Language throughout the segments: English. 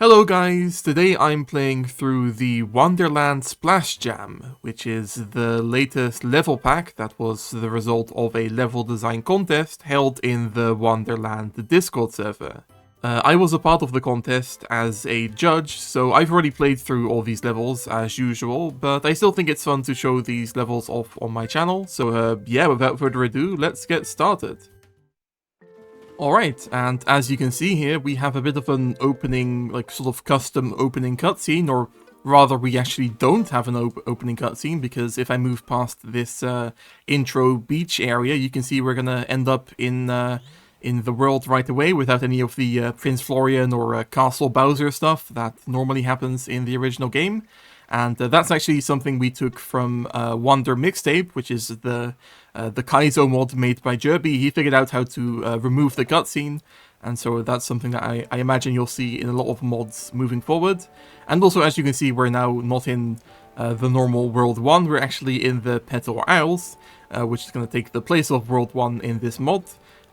Hello guys, today I'm playing through the Wonderland Splash Jam, which is the latest level pack that was the result of a level design contest held in the Wonderland Discord server. I was a part of the contest as a judge, so I've already played through all these levels as usual, but I still think it's fun to show these levels off on my channel, so yeah, without further ado, let's get started. Alright, and as you can see here, we have a bit of an opening, like sort of custom opening cutscene, or rather we actually don't have an opening cutscene, because if I move past this intro beach area, you can see we're gonna end up in the world right away without any of the Prince Florian or Castle Bowser stuff that normally happens in the original game. And that's actually something we took from Wonder Mixtape, which is the Kaizo mod made by Jerby. He figured out how to remove the cutscene, and so that's something that I imagine you'll see in a lot of mods moving forward. And also, as you can see, we're now not in the normal World 1, we're actually in the Petal Isles, which is going to take the place of World 1 in this mod.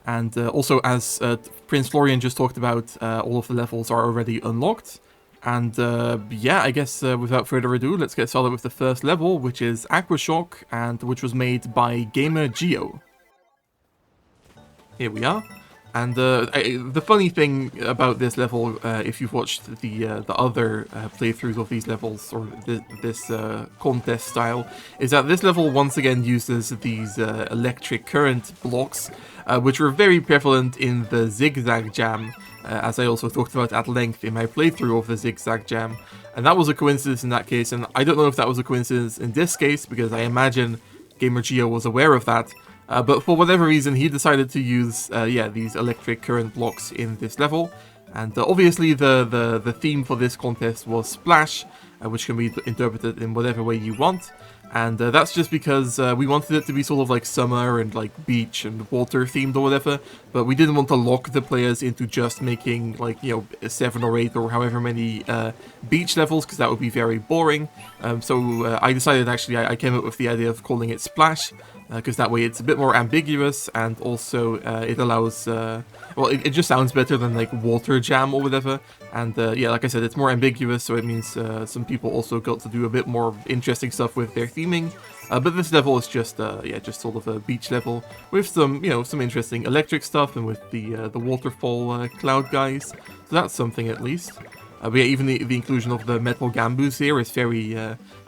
And also, as Prince Florian just talked about, all of the levels are already unlocked. And yeah, I guess without further ado, let's get started with the first level, which is Aqua-Shock, and which was made by Gamer Geo. Here we are. And the funny thing about this level, if you've watched the other playthroughs of these levels, or this contest style, is that this level once again uses these electric current blocks, which were very prevalent in the Zigzag Jam, as I also talked about at length in my playthrough of the Zigzag Jam. And that was a coincidence in that case, and I don't know if that was a coincidence in this case, because I imagine Gamer Geo was aware of that. But for whatever reason, he decided to use, these electric current blocks in this level. And obviously the theme for this contest was Splash, which can be interpreted in whatever way you want. And that's just because we wanted it to be sort of like summer and like beach and water themed or whatever, but we didn't want to lock the players into just making like, 7 or 8 or however many beach levels, because that would be very boring. So I decided actually I came up with the idea of calling it Splash, because that way it's a bit more ambiguous, and also it allows, it just sounds better than like Water Jam or whatever. And yeah, like I said, it's more ambiguous, so it means some people also got to do a bit more interesting stuff with their theming. But this level is just, just sort of a beach level with some, some interesting electric stuff, and with the waterfall cloud guys. So that's something at least. But yeah, even the inclusion of the metal gamboos here is very,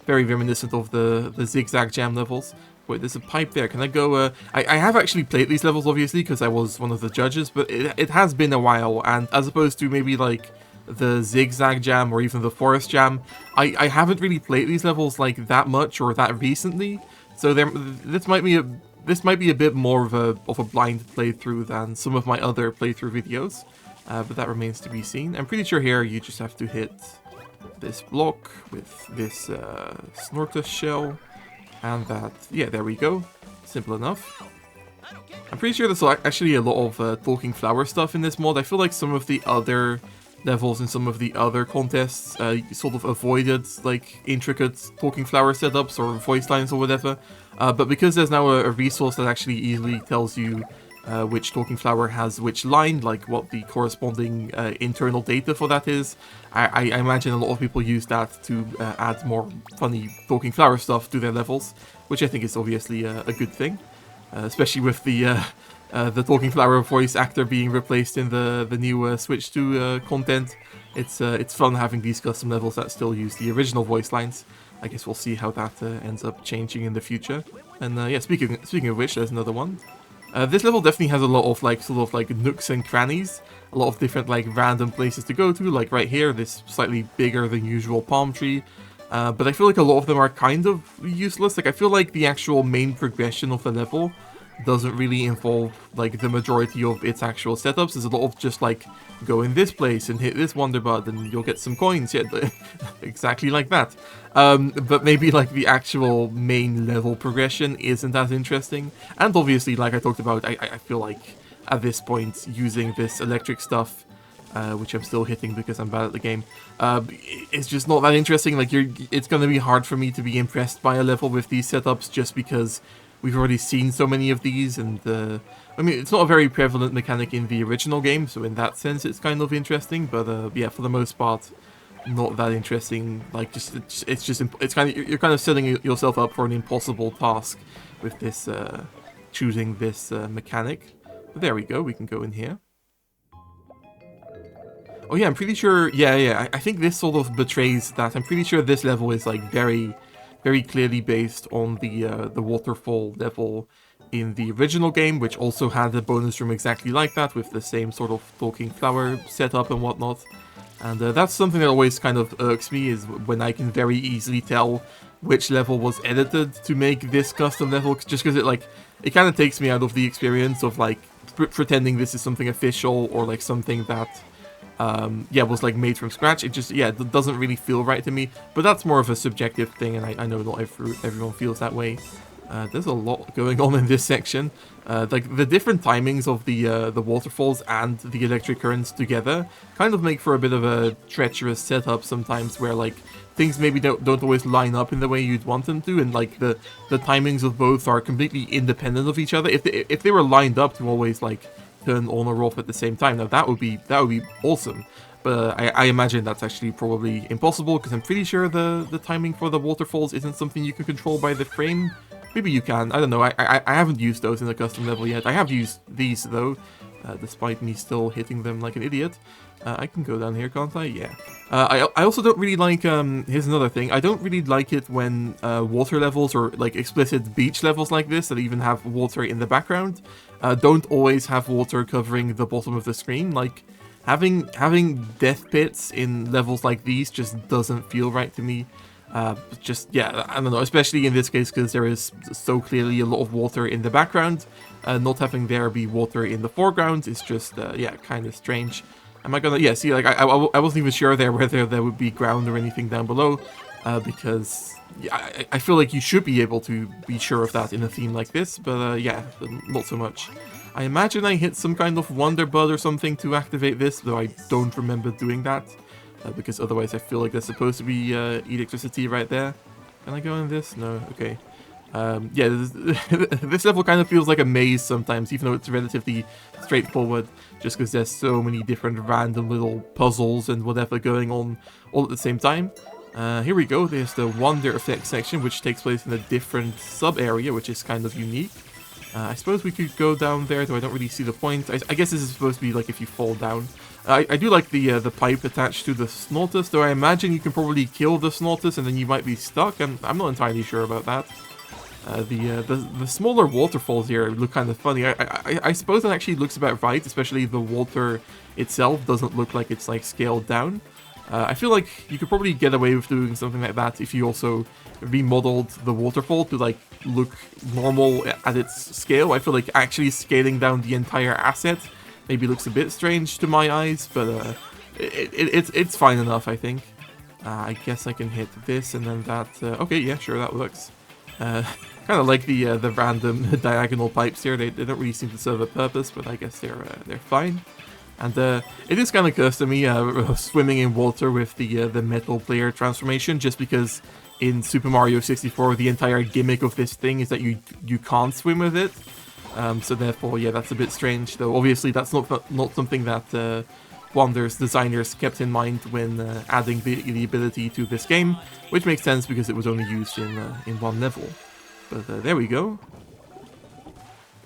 very reminiscent of the Zigzag Jam levels. Wait, there's a pipe there. Can I go? I have actually played these levels, obviously, because I was one of the judges, but it has been a while, and as opposed to maybe like the Zigzag Jam or even the Forest Jam, I haven't really played these levels like that much or that recently. So this might be a bit more of a blind playthrough than some of my other playthrough videos, but that remains to be seen. I'm pretty sure here you just have to hit this block with this Snortus shell. And that, yeah, there we go. Simple enough. I'm pretty sure there's actually a lot of talking flower stuff in this mod. I feel like some of the other levels in some of the other contests sort of avoided like intricate talking flower setups or voice lines or whatever. But because there's now a resource that actually easily tells you which talking flower has which line, like what the corresponding internal data for that is, I imagine a lot of people use that to add more funny talking flower stuff to their levels, which I think is obviously a good thing, especially with the talking flower voice actor being replaced in the new Switch 2 content. It's fun having these custom levels that still use the original voice lines. I guess we'll see how that ends up changing in the future. And yeah, speaking of which, there's another one. This level definitely has a lot of like sort of like nooks and crannies, a lot of different like random places to go to, like right here, this slightly bigger than usual palm tree. But I feel like a lot of them are kind of useless. Like I feel like the actual main progression of the level doesn't really involve like the majority of its actual setups. There's a lot of just like go in this place and hit this wonder bud and you'll get some coins. Yeah, exactly like that. But maybe like the actual main level progression isn't as interesting. And obviously, like I talked about, I feel like at this point using this electric stuff, which I'm still hitting because I'm bad at the game, it's just not that interesting. Like it's gonna be hard for me to be impressed by a level with these setups, just because we've already seen so many of these, and I mean, it's not a very prevalent mechanic in the original game, so in that sense it's kind of interesting, but yeah, for the most part, not that interesting. Like, it's kind of, you're kind of setting yourself up for an impossible task with this, choosing this mechanic. But there we go, we can go in here. Oh yeah, I'm pretty sure, yeah, I think this sort of betrays that. I'm pretty sure this level is like very clearly based on the waterfall level in the original game, which also had a bonus room exactly like that, with the same sort of talking flower setup and whatnot. And that's something that always kind of irks me, is when I can very easily tell which level was edited to make this custom level, just because it kind of takes me out of the experience of like pretending this is something official or like something that yeah, was like made from scratch. It just, yeah, it doesn't really feel right to me, but that's more of a subjective thing, and I know not everyone feels that way. There's a lot going on in this section. Like, the different timings of the waterfalls and the electric currents together kind of make for a bit of a treacherous setup sometimes, where like things maybe don't always line up in the way you'd want them to, and like the timings of both are completely independent of each other. If they were lined up to always like turn on or off at the same time, now that would be awesome. But I imagine that's actually probably impossible, because I'm pretty sure the timing for the waterfalls isn't something you can control by the frame. Maybe you can, I don't know, I haven't used those in the custom level yet. I have used these though, despite me still hitting them like an idiot. I can go down here, can't I? Yeah. I also don't really like, here's another thing, I don't really like it when water levels, or like explicit beach levels like this, that even have water in the background, don't always have water covering the bottom of the screen. Like, having death pits in levels like these just doesn't feel right to me. Just, yeah, I don't know, especially in this case, because there is so clearly a lot of water in the background. Not having there be water in the foreground is just, yeah, kind of strange. Am I gonna, yeah, see, like, I wasn't even sure there whether there would be ground or anything down below, because yeah, I feel like you should be able to be sure of that in a theme like this, but yeah, not so much. I imagine I hit some kind of Wonder Bud or something to activate this, though I don't remember doing that. Because otherwise I feel like there's supposed to be electricity right there. Can I go in this? No? Okay. Yeah, this level kind of feels like a maze sometimes, even though it's relatively straightforward, just because there's so many different random little puzzles and whatever going on all at the same time. Here we go, there's the Wonder Effect section, which takes place in a different sub-area, which is kind of unique. I suppose we could go down there, though I don't really see the point. I guess this is supposed to be like if you fall down. I do like the pipe attached to the Snortus, though I imagine you can probably kill the Snortus and then you might be stuck, and I'm not entirely sure about that. The smaller waterfalls here look kind of funny. I suppose that actually looks about right, especially the water itself doesn't look like it's like scaled down. I feel like you could probably get away with doing something like that if you also remodeled the waterfall to like look normal at its scale. I feel like actually scaling down the entire asset maybe looks a bit strange to my eyes, but it's fine enough, I think. I guess I can hit this and then that. Okay, yeah, sure, that works. Kind of like the random diagonal pipes here. They don't really seem to serve a purpose, but I guess they're fine. And it is kind of cursed to me swimming in water with the metal player transformation, just because in Super Mario 64 the entire gimmick of this thing is that you can't swim with it. So therefore, yeah, that's a bit strange. Though obviously that's not something that Wander's designers kept in mind when adding the ability to this game, which makes sense because it was only used in one level. But there we go.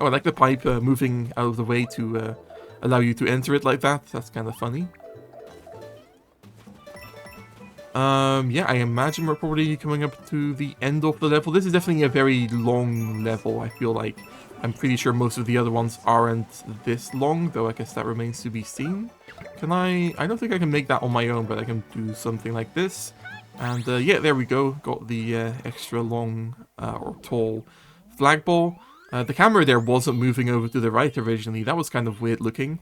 Oh, I like the pipe moving out of the way to allow you to enter it like that. That's kind of funny. Yeah, I imagine we're probably coming up to the end of the level. This is definitely a very long level, I feel like. I'm pretty sure most of the other ones aren't this long, though I guess that remains to be seen. Can I don't think I can make that on my own, but I can do something like this. And yeah, there we go. Got the extra long or tall flagpole. The camera there wasn't moving over to the right originally. That was kind of weird looking.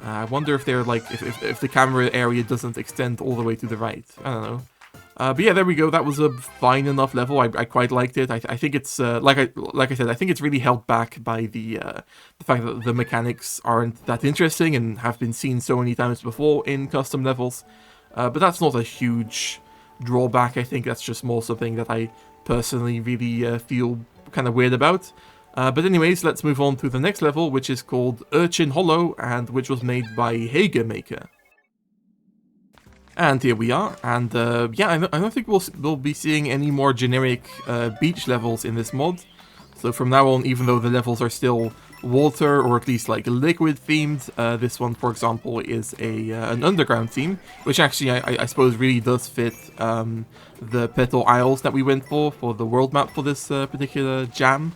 I wonder if they're like if the camera area doesn't extend all the way to the right. I don't know. But yeah, there we go. That was a fine enough level. I quite liked it. I think it's like I said, I think it's really held back by the fact that the mechanics aren't that interesting and have been seen so many times before in custom levels. But that's not a huge drawback. I think that's just more something that I personally really feel kind of weird about. But anyways, let's move on to the next level, which is called Urchin Hollow, and which was made by Maker. And here we are, and yeah, I don't think we'll be seeing any more generic beach levels in this mod. So from now on, even though the levels are still water, or at least like liquid themed, this one, for example, is an underground theme, which actually I suppose really does fit the Petal Isles that we went for the world map for this particular jam.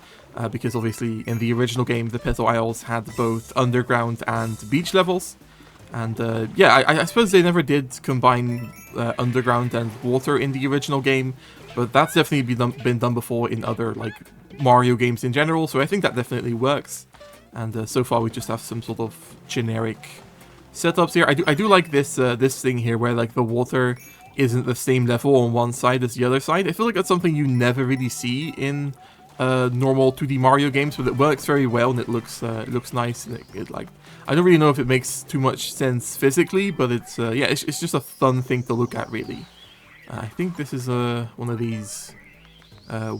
Because obviously in the original game, the Petal Isles had both underground and beach levels. And yeah, I suppose they never did combine underground and water in the original game, but that's definitely been done before in other like Mario games in general, so I think that definitely works. And so far we just have some sort of generic setups here. I do like this this thing here where like the water isn't the same level on one side as the other side. I feel like that's something you never really see in normal 2D Mario games, but it works very well and it looks nice. And it like, I don't really know if it makes too much sense physically, but it's yeah, it's just a fun thing to look at, really. I think this is one of these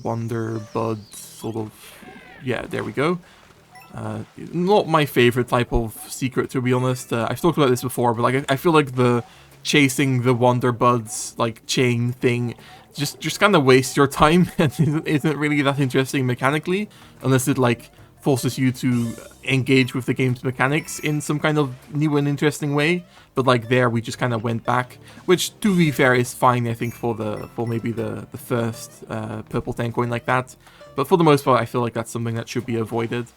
Wonder Bud sort of, yeah, there we go. Not my favorite type of secret, to be honest. I've talked about this before, but like I feel like the chasing the Wonder Buds like chain thing just kind of wastes your time and isn't really that interesting mechanically, unless it like forces you to engage with the game's mechanics in some kind of new and interesting way. But like there, we just kind of went back, which to be fair is fine, I think, for maybe the first purple tank coin like that. But for the most part, I feel like that's something that should be avoided.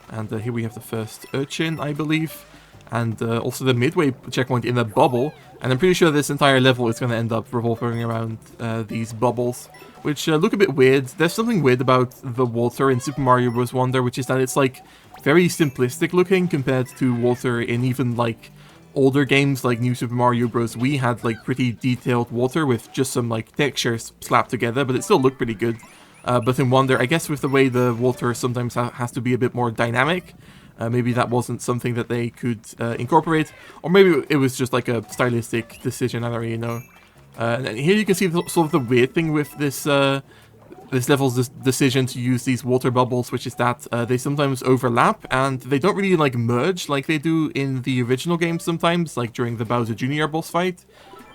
And here we have the first Urchin, I believe. And also the midway checkpoint in a bubble. And I'm pretty sure this entire level is going to end up revolving around these bubbles, which look a bit weird. There's something weird about the water in Super Mario Bros. Wonder, which is that it's like very simplistic looking compared to water in even like older games like New Super Mario Bros. We had like pretty detailed water with just some like textures slapped together, but it still looked pretty good. But in Wonder, I guess with the way the water sometimes has to be a bit more dynamic, maybe that wasn't something that they could incorporate, or maybe it was just like a stylistic decision, I don't really know. And here you can see sort of the weird thing with this this level's decision to use these water bubbles, which is that they sometimes overlap and they don't really like merge like they do in the original game sometimes, like during the Bowser Jr. boss fight.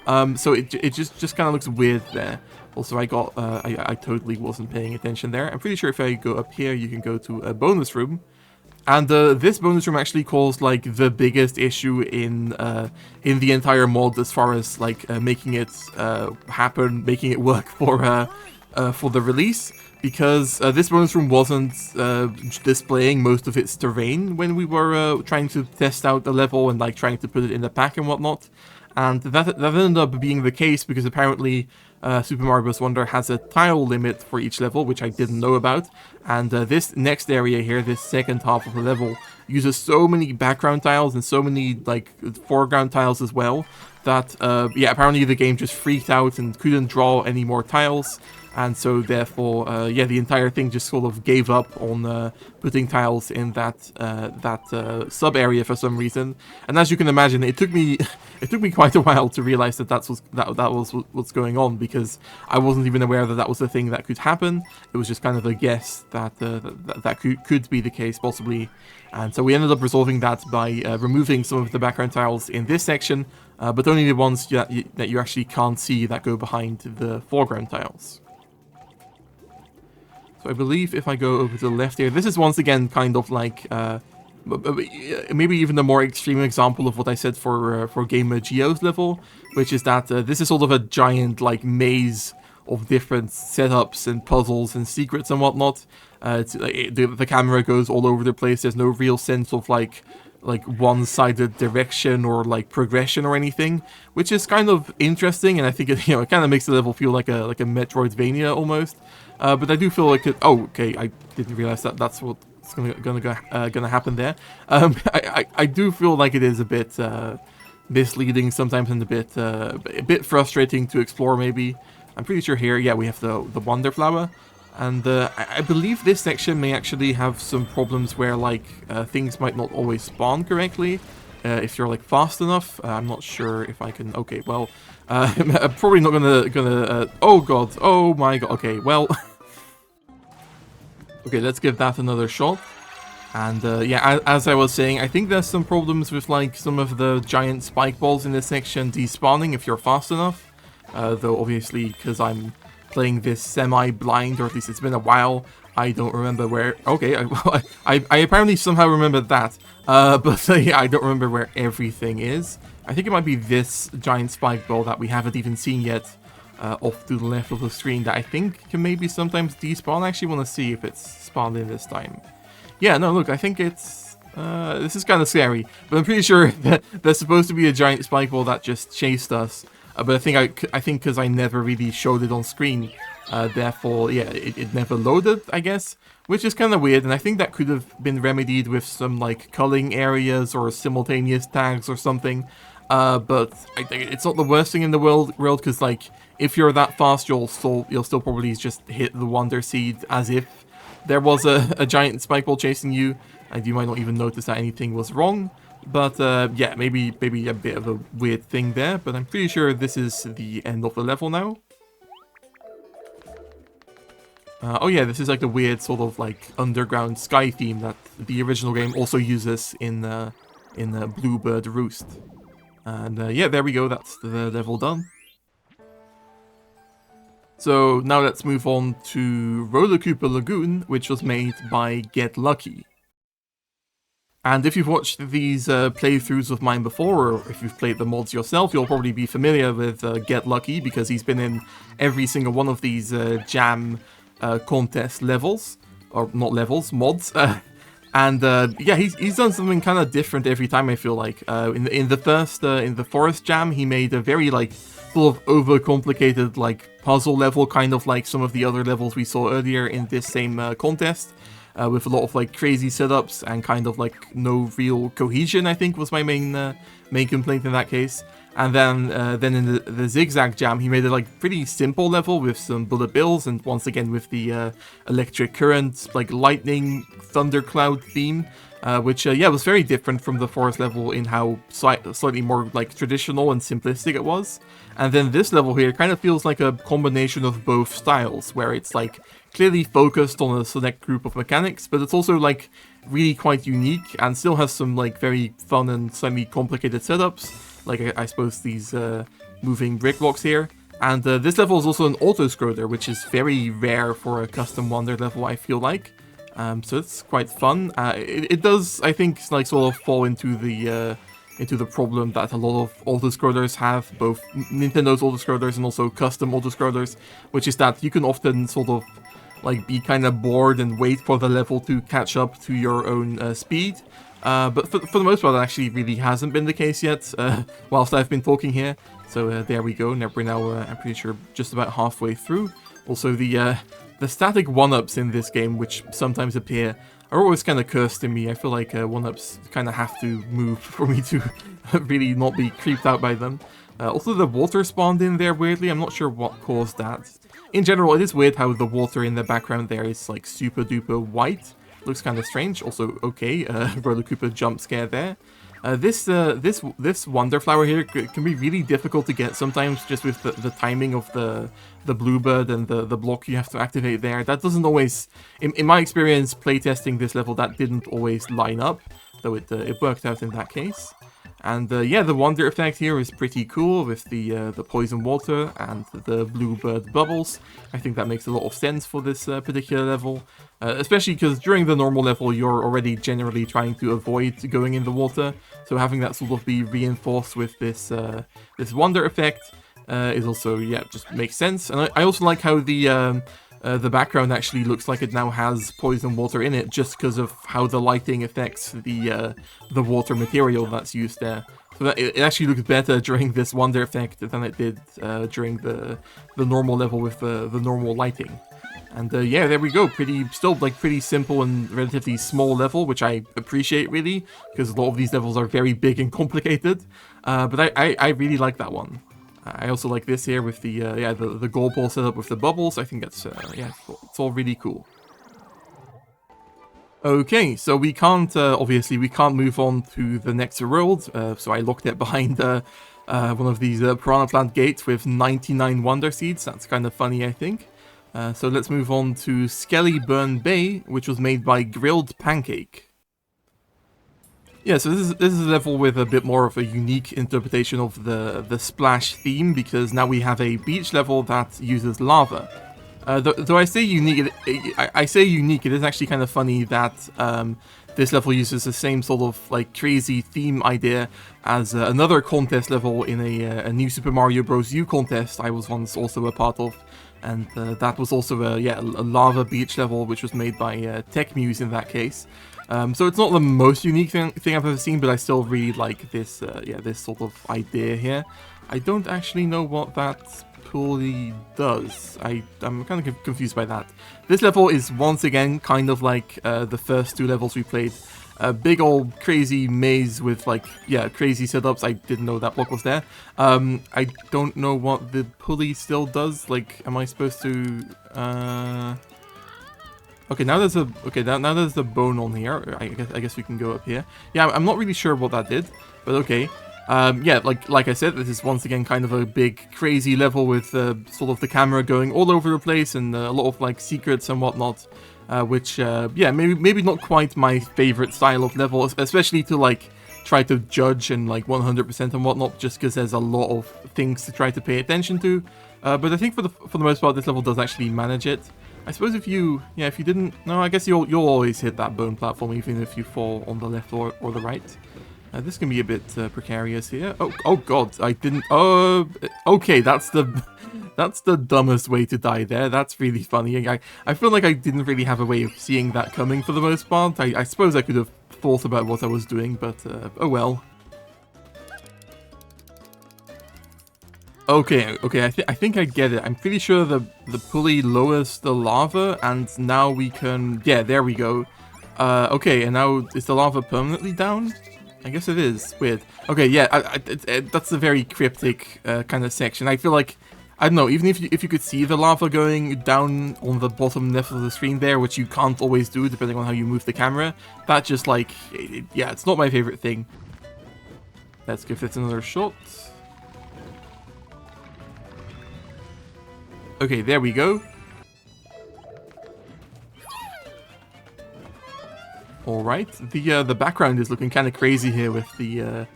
So it just kind of looks weird there. Also, I totally wasn't paying attention there. I'm pretty sure if I go up here, you can go to a bonus room. And this bonus room actually caused like the biggest issue in the entire mod as far as like making it happen, making it work for the release, because this bonus room wasn't displaying most of its terrain when we were trying to test out the level and like trying to put it in the pack and whatnot. And that ended up being the case because apparently Super Mario Bros. Wonder has a tile limit for each level, which I didn't know about. And this next area here, this second half of the level, uses so many background tiles and so many like foreground tiles as well that yeah, apparently the game just freaked out and couldn't draw any more tiles. And so therefore, yeah, the entire thing just sort of gave up on putting tiles in that sub area for some reason. And as you can imagine, it took me quite a while to realize that that was what's going on, because I wasn't even aware that that was a thing that could happen. It was just kind of a guess that that could be the case possibly. And so we ended up resolving that by removing some of the background tiles in this section, but only the ones that you actually can't see that go behind the foreground tiles. So I believe if I go over to the left here, this is once again kind of like maybe even a more extreme example of what I said for Gamer Geo's level, which is that this is sort of a giant like maze of different setups and puzzles and secrets and whatnot. The camera goes all over the place. There's no real sense of like one-sided direction or like progression or anything, which is kind of interesting, and I think it it kind of makes the level feel like a Metroidvania almost. But I do feel like it. Oh, okay, I didn't realize that's what's gonna happen there. I do feel like it is a bit misleading sometimes and a bit frustrating to explore. Maybe I'm pretty sure here, yeah, we have the Wonder Flower. And I believe this section may actually have some problems where like things might not always spawn correctly if you're like fast enough. I'm not sure if I can. Okay, well, I'm probably not gonna. Oh god! Oh my god! Okay, well, Okay, let's give that another shot. And yeah, as I was saying, I think there's some problems with like some of the giant spike balls in this section despawning if you're fast enough. Though obviously, because I'm playing this semi-blind, or at least it's been a while, I don't remember where... Okay, I apparently somehow remembered that. But yeah, I don't remember where everything is. I think it might be this giant spike ball that we haven't even seen yet. Off to the left of the screen that I think can maybe sometimes despawn. I actually want to see if it's spawned in this time. Yeah, no, look, I think it's... this is kind of scary, but I'm pretty sure that there's supposed to be a giant spike ball that just chased us. But I think because I never really showed it on screen, therefore, yeah, it never loaded, I guess, which is kind of weird, and I think that could have been remedied with some, like, culling areas or simultaneous tags or something. But I think it's not the worst thing in the world, because, like, if you're that fast, you'll still probably just hit the Wonder Seed as if there was a giant spike ball chasing you, and you might not even notice that anything was wrong. But yeah, maybe a bit of a weird thing there, but I'm pretty sure this is the end of the level now. Oh yeah, this is like the weird sort of like underground sky theme that the original game also uses in Bluebird Roost. And yeah, there we go, that's the level done. So now let's move on to Roller Koopa Lagoon, which was made by Get Lucky. And if you've watched these playthroughs of mine before, or if you've played the mods yourself, you'll probably be familiar with Get Lucky, because he's been in every single one of these jam contest levels, or not levels, mods. And yeah, he's done something kind of different every time, I feel like. In the forest jam, he made a very like sort of overcomplicated like puzzle level, kind of like some of the other levels we saw earlier in this same contest. With a lot of like crazy setups and kind of like no real cohesion, I think was my main complaint in that case. And then in the zigzag jam, he made a like pretty simple level with some bullet bills, and once again with the electric current, like lightning thundercloud theme, which yeah, was very different from the forest level in how slightly more like traditional and simplistic it was. And then this level here kind of feels like a combination of both styles, where it's like clearly focused on a select group of mechanics, but it's also like really quite unique and still has some like very fun and slightly complicated setups, like I suppose these moving brick blocks here. And this level is also an auto-scroller, which is very rare for a custom Wonder level, I feel like. So it's quite fun. It does, I think, like sort of fall into the problem that a lot of auto-scrollers have, both Nintendo's auto-scrollers and also custom auto-scrollers, which is that you can often sort of like be kind of bored and wait for the level to catch up to your own speed. But for the most part, that actually really hasn't been the case yet, whilst I've been talking here. So there we go. Now we're now, I'm pretty sure, just about halfway through. Also, the static 1-ups in this game, which sometimes appear, are always kind of cursed to me. I feel like 1-ups kind of have to move for me to really not be creeped out by them. Also, the water spawned in there weirdly. I'm not sure what caused that. In general, it is weird how the water in the background there is like super duper white. Looks kind of strange. Also, okay, Roller Koopa jump scare there. This Wonder Flower here can be really difficult to get sometimes, just with the timing of the Bluebird and the block you have to activate there. That doesn't always, in my experience playtesting this level, that didn't always line up, though it worked out in that case. And yeah, the Wonder effect here is pretty cool with the poison water and the Bluebird bubbles. I think that makes a lot of sense for this particular level, especially because during the normal level you're already generally trying to avoid going in the water, so having that sort of be reinforced with this Wonder effect is also, yeah, just makes sense. And I also like how the background actually looks like it now has poison water in it, just because of how the lighting affects the water material that's used there. So that it actually looks better during this Wonder effect than it did during the normal level with the normal lighting. And yeah, there we go. Still like pretty simple and relatively small level, which I appreciate really, because a lot of these levels are very big and complicated. But I really like that one. I also like this here with the gold ball setup with the bubbles. I think that's, yeah, it's all really cool. Okay, so we can't, obviously, we can't move on to the next world, so I locked it behind one of these Piranha Plant gates with 99 Wonder Seeds. That's kind of funny, I think. So let's move on to Skelly Burn Bay, which was made by Grilled Pancake. Yeah, so this is a level with a bit more of a unique interpretation of the splash theme, because now we have a beach level that uses lava. Though I say unique, I say unique, it is actually kind of funny that this level uses the same sort of like crazy theme idea as another contest level in a new Super Mario Bros. U contest I was once also a part of, and that was also a lava beach level, which was made by Tech Muse in that case. So it's not the most unique thing I've ever seen, but I still really like this this sort of idea here. I don't actually know what that pulley does. I'm kind of confused by that. This level is once again kind of like the first two levels we played. A big old crazy maze with like, crazy setups. I didn't know that block was there. I don't know what the pulley still does. Like, am I supposed to... Okay, now there's a now there's the bone on here. I guess we can go up here. Yeah, I'm not really sure what that did, but okay. Yeah, like I said, this is once again kind of a big crazy level with sort of the camera going all over the place and a lot of like secrets and whatnot, which yeah, maybe not quite my favorite style of level, especially to like try to judge and like 100% and whatnot, just because there's a lot of things to try to pay attention to. But I think for the most part, this level does actually manage it. I suppose if you didn't... No, I guess you'll always hit that bone platform, even if you fall on the left or the right. This can be a bit precarious here. Oh god, I didn't... okay, that's the dumbest way to die there. That's really funny. I feel like I didn't really have a way of seeing that coming for the most part. I suppose I could have thought about what I was doing, but oh well. Okay, I think I get it. I'm pretty sure the pulley lowers the lava, and now we can... Yeah, there we go. Okay, and now is the lava permanently down? I guess it is. Weird. Okay, yeah, that's a very cryptic kind of section. I feel like, I don't know, even if you could see the lava going down on the bottom left of the screen there, which you can't always do depending on how you move the camera, that just like, yeah, it's not my favorite thing. Let's give this another shot. Okay, there we go. Alright, the background is looking kind of crazy here with the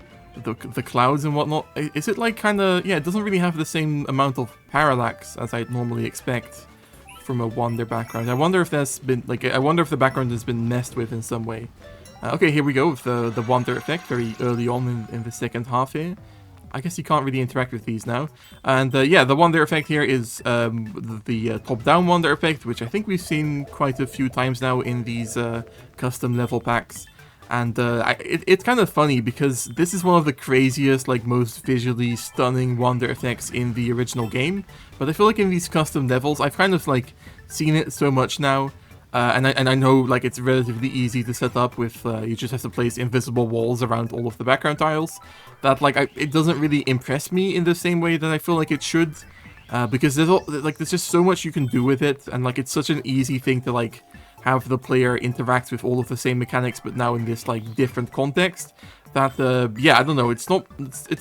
clouds and whatnot. Is it like kind of... Yeah, it doesn't really have the same amount of parallax as I'd normally expect from a Wonder background. I wonder if there's been... Like, I wonder if the background has been messed with in some way. Okay, here we go with the Wonder effect very early on in the second half here. I guess you can't really interact with these now. And yeah, the Wonder effect here is the top-down Wonder effect, which I think we've seen quite a few times now in these custom level packs. And it's kind of funny because this is one of the craziest, like most visually stunning Wonder effects in the original game. But I feel like in these custom levels, I've kind of like seen it so much now. And I know like it's relatively easy to set up with you just have to place invisible walls around all of the background tiles, that like it doesn't really impress me in the same way that I feel like it should, because there's just so much you can do with it, and like it's such an easy thing to like have the player interact with all of the same mechanics but now in this like different context, that yeah, I don't know, it's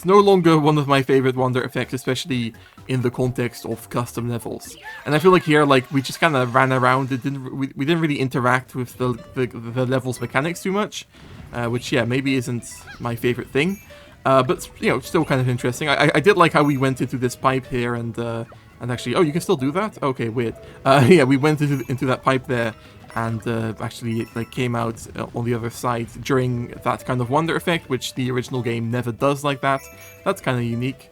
no longer one of my favorite Wonder effects, especially in the context of custom levels. And I feel like here, like, we just kind of ran around, we didn't really interact with the level's mechanics too much, which, yeah, maybe isn't my favorite thing, but, you know, still kind of interesting. I did like how we went into this pipe here, and actually, oh, you can still do that? Okay, weird. Yeah, we went into that pipe there, and actually it like came out on the other side during that kind of Wonder effect, which the original game never does like that. That's kind of unique.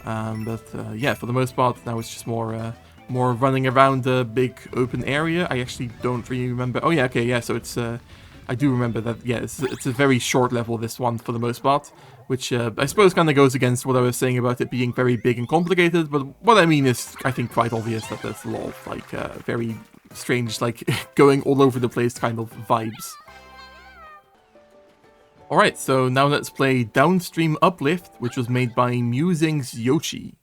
But yeah, for the most part, now it's just more running around a big open area. I actually don't really remember. Oh yeah, okay, yeah. So it's I do remember that. Yeah, it's a very short level, this one, for the most part, which I suppose kind of goes against what I was saying about it being very big and complicated. But what I mean is, I think, quite obvious that there's a lot of like very strange, like going all over the place kind of vibes. Alright, so now let's play Downstream Uplift, which was made by Musing's Yoshi.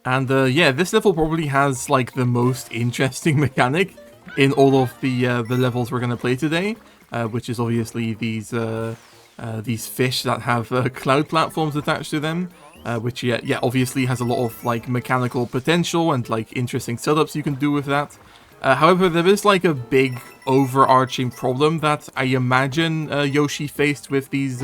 And yeah, this level probably has like the most interesting mechanic in all of the levels we're going to play today, which is obviously these fish that have cloud platforms attached to them. which yeah, obviously has a lot of like mechanical potential and like interesting setups you can do with that. However, there is like a big overarching problem that I imagine Yoshi faced with these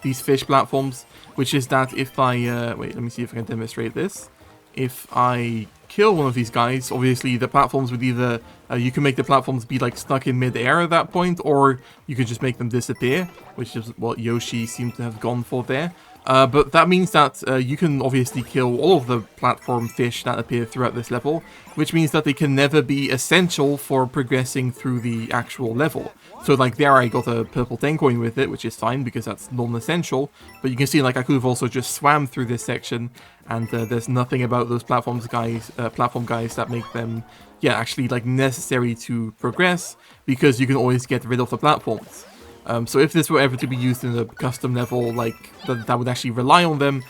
fish platforms, which is that if I wait, let me see if I can demonstrate this. If I kill one of these guys, obviously the platforms would either you can make the platforms be like stuck in mid-air at that point, or you could just make them disappear, which is what Yoshi seemed to have gone for there. But that means that you can obviously kill all of the platform fish that appear throughout this level, which means that they can never be essential for progressing through the actual level. So like there I got a purple 10 coin with it, which is fine because that's non-essential, but you can see like I could have also just swam through this section, and there's nothing about those platform guys that make them, yeah, actually like necessary to progress, because you can always get rid of the platforms. So if this were ever to be used in a custom level, like that would actually rely on them,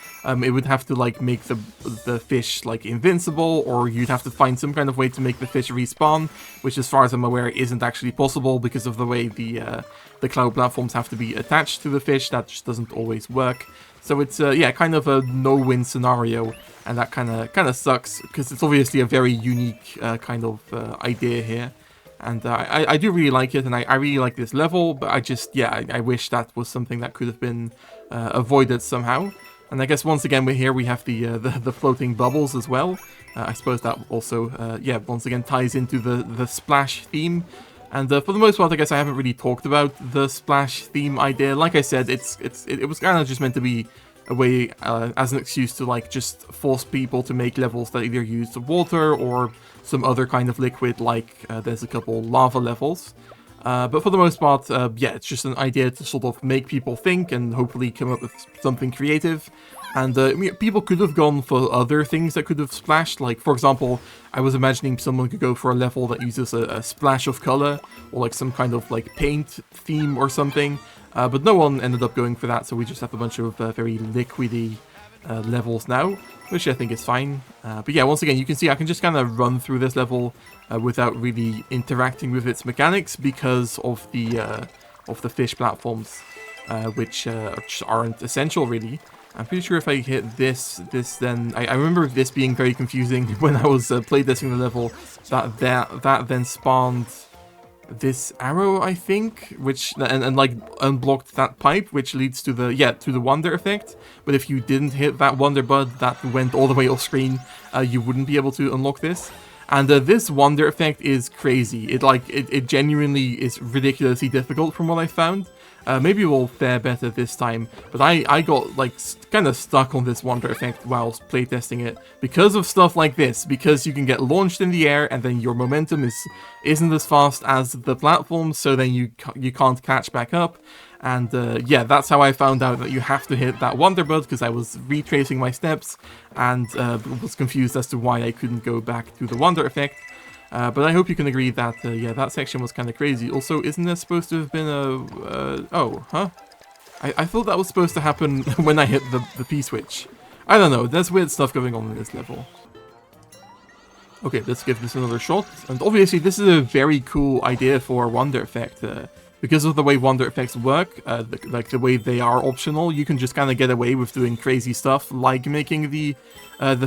it would have to like make the fish like invincible, or you'd have to find some kind of way to make the fish respawn, which as far as I'm aware isn't actually possible because of the way the cloud platforms have to be attached to the fish. That just doesn't always work. So it's yeah, kind of a no-win scenario, and that kind of sucks because it's obviously a very unique kind of idea here. And I do really like it, and I really like this level, but I just, yeah, I wish that was something that could have been avoided somehow. And I guess once again here we have the floating bubbles as well. I suppose that also, yeah, once again ties into the splash theme. And for the most part, I guess I haven't really talked about the splash theme idea. Like I said, it was kind of just meant to be a way as an excuse to like just force people to make levels that either use water or some other kind of liquid, like there's a couple lava levels. But for the most part, yeah, it's just an idea to sort of make people think and hopefully come up with something creative. And people could have gone for other things that could have splashed. Like, for example, I was imagining someone could go for a level that uses a splash of color, or like some kind of like paint theme or something. But no one ended up going for that, so we just have a bunch of very liquidy levels now, which I think is fine. But yeah, once again, you can see I can just kind of run through this level without really interacting with its mechanics because of the fish platforms, which aren't essential really. I'm pretty sure if I hit this then... I remember this being very confusing when I was playtesting the level, that then spawned this arrow, I think, which and like unblocked that pipe, which leads to the wonder effect. But if you didn't hit that wonder bud that went all the way off screen, you wouldn't be able to unlock this. And this wonder effect is crazy. It genuinely is ridiculously difficult from what I found. Maybe we'll fare better this time, but I got like kind of stuck on this wonder effect whilst playtesting it because of stuff like this, because you can get launched in the air and then your momentum isn't as fast as the platform, so then you can't catch back up. And yeah, that's how I found out that you have to hit that wonder bud, because I was retracing my steps and was confused as to why I couldn't go back to the wonder effect. But I hope you can agree that, yeah, that section was kind of crazy. Also, isn't there supposed to have been a... oh, huh? I thought that was supposed to happen when I hit the P-switch. I don't know, there's weird stuff going on in this level. Okay, let's give this another shot. And obviously, this is a very cool idea for a wonder effect. Because of the way wonder effects work, like the way they are optional, you can just kind of get away with doing crazy stuff, like making the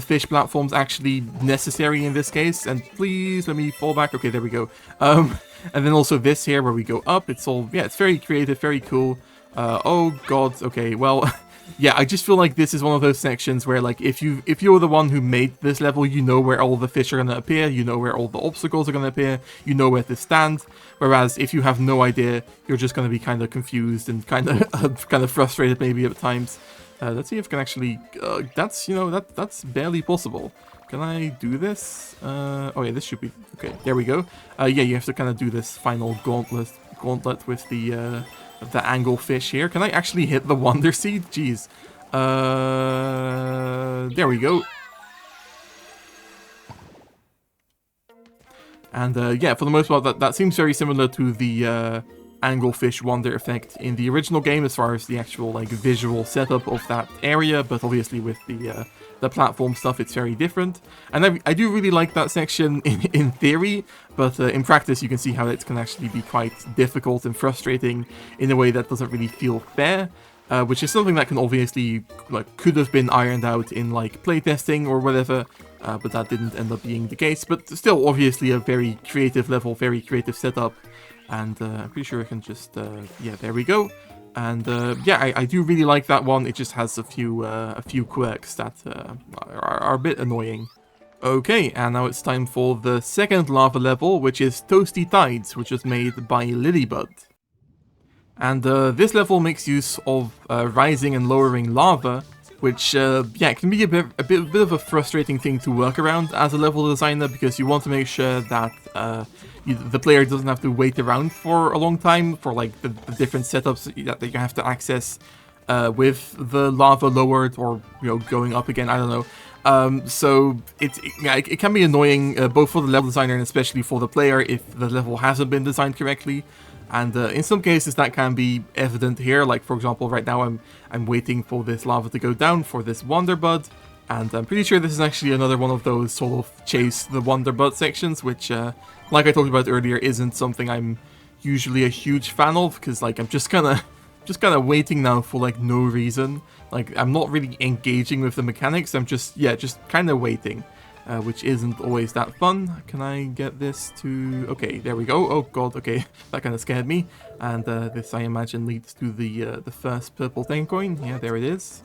fish platforms actually necessary in this case. And please let me fall back. Okay, there we go. And then also this here where we go up. It's all, yeah, it's very creative, very cool. Oh god. Okay, well. Yeah, I just feel like this is one of those sections where, like, if you're the one who made this level, you know where all the fish are going to appear, you know where all the obstacles are going to appear, you know where to stand. Whereas if you have no idea, you're just going to be kind of confused and kind of frustrated maybe at times. Let's see if I can actually... that's, you know, that's barely possible. Can I do this? Oh yeah, this should be... Okay, there we go. Yeah, you have to kind of do this final gauntlet with the anglefish here. Can I actually hit the Wonder Seed? Jeez. There we go. And yeah, for the most part, that seems very similar to the anglefish wonder effect in the original game as far as the actual like visual setup of that area, but obviously with the platform stuff, it's very different. And I do really like that section in theory, but in practice you can see how it can actually be quite difficult and frustrating in a way that doesn't really feel fair. which is something that can obviously, like, could have been ironed out in, like, playtesting or whatever, but that didn't end up being the case. But still, obviously, a very creative level, very creative setup, and I'm pretty sure I can just, yeah, there we go. And yeah, I do really like that one. It just has a few quirks that are a bit annoying. Okay, and now it's time for the second lava level, which is Toasty Tides, which was made by Lilybud. And this level makes use of rising and lowering lava, which, yeah, can be a bit of a frustrating thing to work around as a level designer, because you want to make sure that the player doesn't have to wait around for a long time for, like, the different setups that you have to access with the lava lowered or, you know, going up again, I don't know. So it can be annoying both for the level designer and especially for the player if the level hasn't been designed correctly. And in some cases that can be evident here, like for example right now I'm waiting for this lava to go down for this Wonder Bud, and I'm pretty sure this is actually another one of those sort of chase the Wonder Bud sections, which like I talked about earlier isn't something I'm usually a huge fan of, because like I'm just kind of waiting now for like no reason. Like I'm not really engaging with the mechanics, I'm just kind of waiting. Which isn't always that fun. Can I get this to... Okay, there we go. Oh god, okay, that kind of scared me. And this, I imagine, leads to the first purple 10 coin. Yeah, there it is.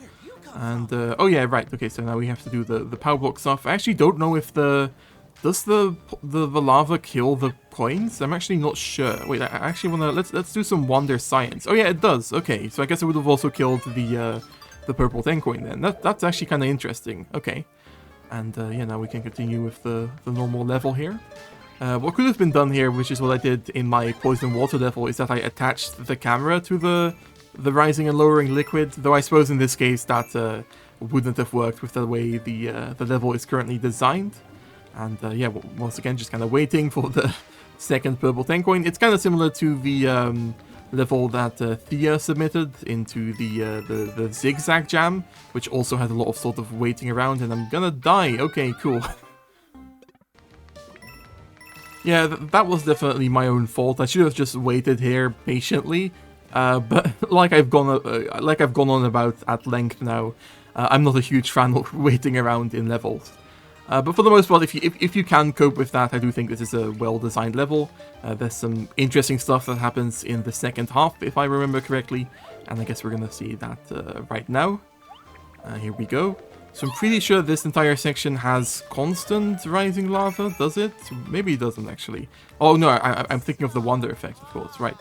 And, oh yeah, right, okay, so now we have to do the power block stuff. I actually don't know if does the lava kill the coins? I'm actually not sure. Wait, I actually wanna... Let's do some wonder science. Oh yeah, it does. Okay, so I guess it would have also killed the purple 10 coin then. That's actually kind of interesting. Okay. And yeah, now we can continue with the normal level here. What could have been done here, which is what I did in my poison water level, is that I attached the camera to the rising and lowering liquid, though I suppose in this case that wouldn't have worked with the way the level is currently designed. And yeah, once again, just kind of waiting for the second purple 10 coin. It's kind of similar to the level that Thea submitted into the zigzag jam, which also had a lot of sort of waiting around, and I'm gonna die. Okay, cool. Yeah, that was definitely my own fault. I should have just waited here patiently, but like I've gone on about at length now, I'm not a huge fan of waiting around in levels. But for the most part, if you can cope with that, I do think this is a well-designed level. There's some interesting stuff that happens in the second half, if I remember correctly, and I guess we're gonna see that right now. Here we go. So I'm pretty sure this entire section has constant rising lava, does it? Maybe it doesn't, actually. Oh no, I'm thinking of the Wonder Effect, of course, right.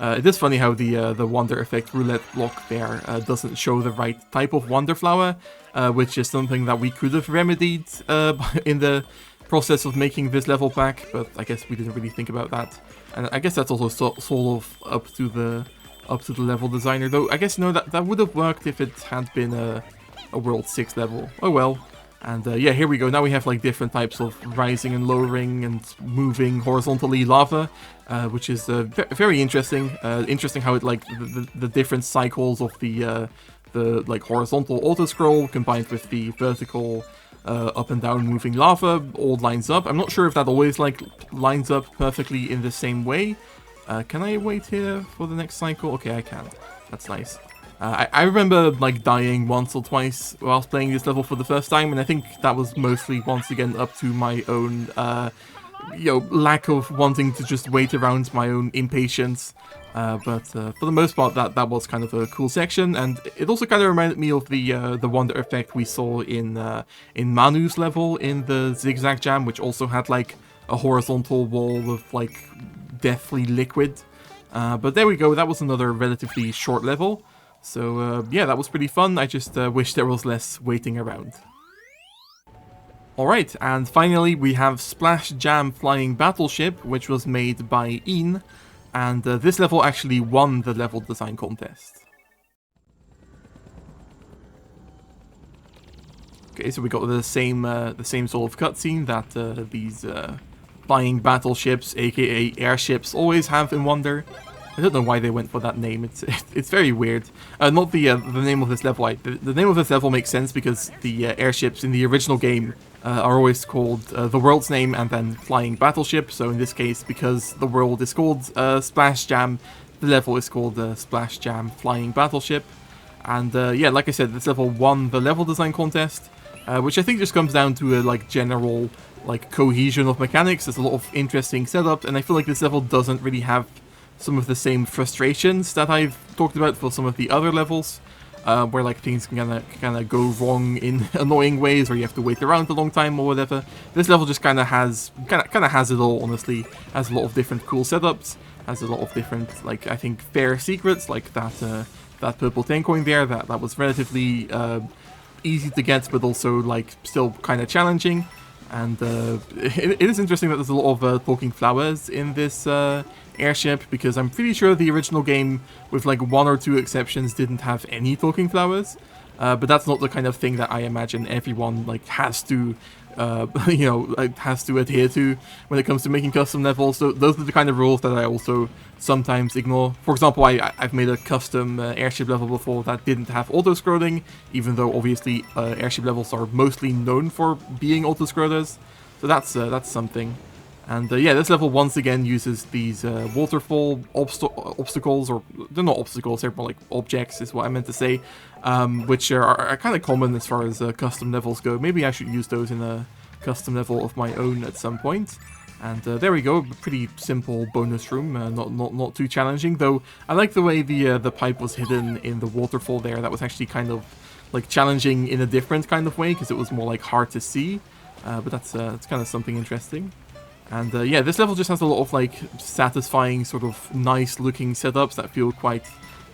It is funny how the Wonder Effect roulette block there doesn't show the right type of Wonder Flower, which is something that we could have remedied in the process of making this level pack, but I guess we didn't really think about that. And I guess that's also sort of up to the level designer, though. I guess no, that would have worked if it had been a World 6 level. Oh well. And yeah, here we go. Now we have like different types of rising and lowering and moving horizontally lava, which is very interesting. Interesting how it like the different cycles of the like horizontal auto scroll combined with the vertical up and down moving lava all lines up. I'm not sure if that always like lines up perfectly in the same way. Can I wait here for the next cycle? Okay, I can. That's nice. I remember like dying once or twice whilst playing this level for the first time, and I think that was mostly once again up to my own you know, lack of wanting to just wait around, my own impatience. But for the most part, that was kind of a cool section, and it also kind of reminded me of the Wonder Effect we saw in Manu's level in the Zigzag Jam, which also had like a horizontal wall of like deathly liquid. But there we go. That was another relatively short level. So yeah, that was pretty fun. I just wish there was less waiting around. Alright, and finally we have Splash Jam Flying Battleship, which was made by Ian, and this level actually won the level design contest. Okay, so we got the same sort of cutscene that these flying battleships, aka airships, always have in Wonder. I don't know why they went for that name. It's very weird. Not the name of this level. The name of this level makes sense because the airships in the original game are always called the world's name and then Flying Battleship. So in this case, because the world is called Splash Jam, the level is called Splash Jam Flying Battleship. And yeah, like I said, this level won the level design contest, which I think just comes down to a like general like cohesion of mechanics. There's a lot of interesting setup, and I feel like this level doesn't really have some of the same frustrations that I've talked about for some of the other levels, where like things can kind of go wrong in annoying ways, or you have to wait around a long time or whatever. This level just kind of has it all. Honestly, has a lot of different cool setups, has a lot of different like I think fair secrets, like that purple 10 coin there that was relatively easy to get, but also like still kind of challenging. And it is interesting that there's a lot of talking flowers in this airship, because I'm pretty sure the original game, with like 1 or 2 exceptions, didn't have any talking flowers. But that's not the kind of thing that I imagine everyone like has to, you know, like, has to adhere to when it comes to making custom levels. So those are the kind of rules that I also sometimes ignore. For example, I've made a custom airship level before that didn't have auto-scrolling, even though obviously airship levels are mostly known for being auto-scrollers. So that's something. And yeah, this level once again uses these waterfall obstacles, or they're not obstacles, they're more like objects is what I meant to say, which are kind of common as far as custom levels go. Maybe I should use those in a custom level of my own at some point. And there we go, pretty simple bonus room, not too challenging, though I like the way the pipe was hidden in the waterfall there. That was actually kind of like challenging in a different kind of way, because it was more like hard to see, but that's kind of something interesting. And yeah, this level just has a lot of like satisfying, sort of nice looking setups that feel quite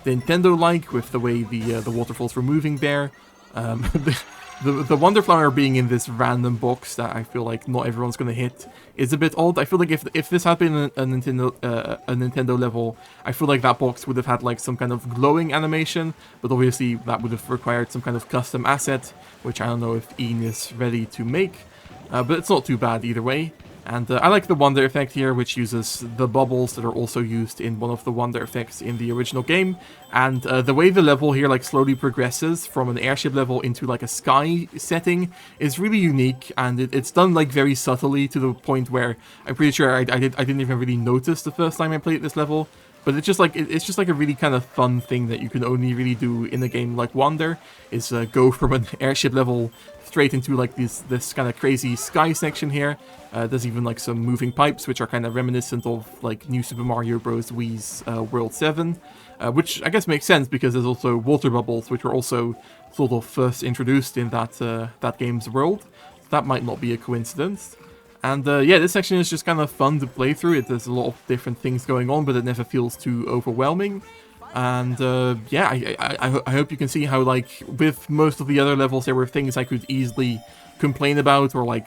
Nintendo-like, with the way the waterfalls were moving there. The Wonder Flower being in this random box that I feel like not everyone's gonna hit is a bit odd. I feel like if this had been a Nintendo level, I feel like that box would have had like some kind of glowing animation, but obviously that would have required some kind of custom asset, which I don't know if Ian is ready to make, but it's not too bad either way. And I like the Wonder effect here, which uses the bubbles that are also used in one of the Wonder effects in the original game. And the way the level here like slowly progresses from an airship level into like a sky setting is really unique, and it's done like very subtly, to the point where I'm pretty sure I didn't even really notice the first time I played this level. But it's just like a really kind of fun thing that you can only really do in a game like Wonder, is go from an airship level straight into like this kind of crazy sky section here. There's even like some moving pipes, which are kind of reminiscent of like New Super Mario Bros. Wii's World 7, which I guess makes sense because there's also water bubbles, which were also sort of first introduced in that game's world. So that might not be a coincidence. And yeah, this section is just kind of fun to play through. There's a lot of different things going on, but it never feels too overwhelming. And yeah, I hope you can see how, like, with most of the other levels, there were things I could easily complain about, or like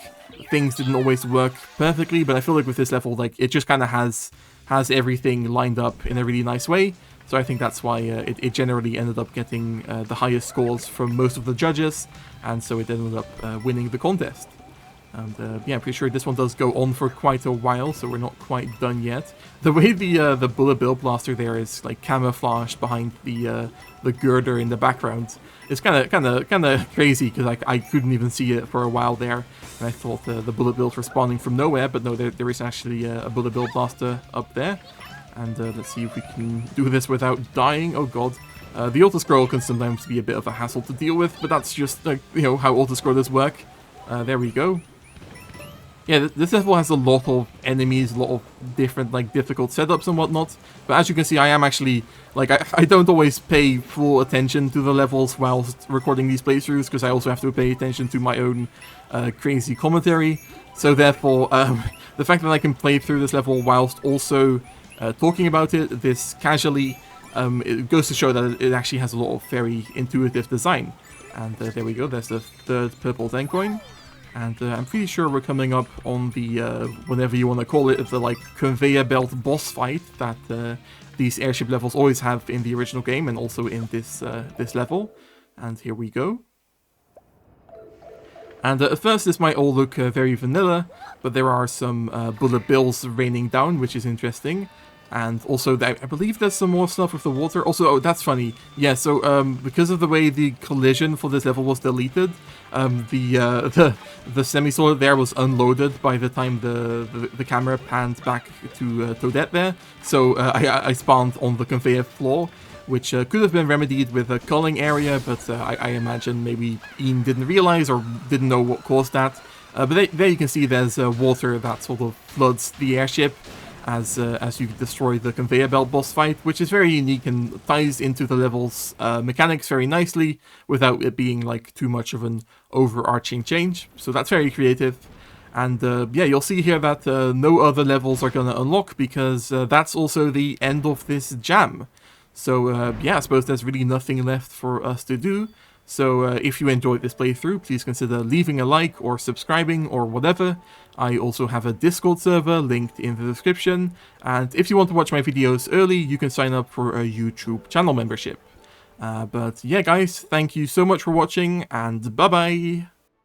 things didn't always work perfectly. But I feel like with this level, like, it just kind of has everything lined up in a really nice way. So I think that's why it generally ended up getting the highest scores from most of the judges, and so it ended up winning the contest. And yeah, I'm pretty sure this one does go on for quite a while, so we're not quite done yet. The way the bullet bill blaster there is like camouflaged behind the girder in the background, it's kind of crazy, because I couldn't even see it for a while there, and I thought the bullet bills were spawning from nowhere, but no, there is actually a bullet bill blaster up there. And let's see if we can do this without dying. Oh god. The auto-scroll can sometimes be a bit of a hassle to deal with, but that's just you know, how auto-scrollers work. There we go. Yeah, this level has a lot of enemies, a lot of different, like, difficult setups and whatnot. But as you can see, I am actually, like, I don't always pay full attention to the levels whilst recording these playthroughs, because I also have to pay attention to my own crazy commentary. So therefore, the fact that I can play through this level whilst also talking about it this casually, it goes to show that it actually has a lot of very intuitive design. And there we go, there's the third purple 10 coin. And I'm pretty sure we're coming up on the, whatever you want to call it, the like conveyor belt boss fight that these airship levels always have in the original game, and also in this level. And here we go. And at first this might all look very vanilla, but there are some bullet bills raining down, which is interesting. And also, I believe there's some more stuff with the water. Also, oh, that's funny. Yeah, so because of the way the collision for this level was deleted, the semi-sword there was unloaded by the time the camera panned back to Toadette there. So I spawned on the conveyor floor, which could have been remedied with a culling area, but I imagine maybe Ian didn't realize or didn't know what caused that. But there you can see there's water that sort of floods the airship as you destroy the conveyor belt boss fight, which is very unique and ties into the level's mechanics very nicely without it being like too much of an overarching change. So that's very creative. And yeah, you'll see here that no other levels are going to unlock because that's also the end of this jam. So yeah, I suppose there's really nothing left for us to do. So if you enjoyed this playthrough, please consider leaving a like or subscribing or whatever. I also have a Discord server linked in the description. And if you want to watch my videos early, you can sign up for a YouTube channel membership. But yeah, guys, thank you so much for watching, and bye-bye!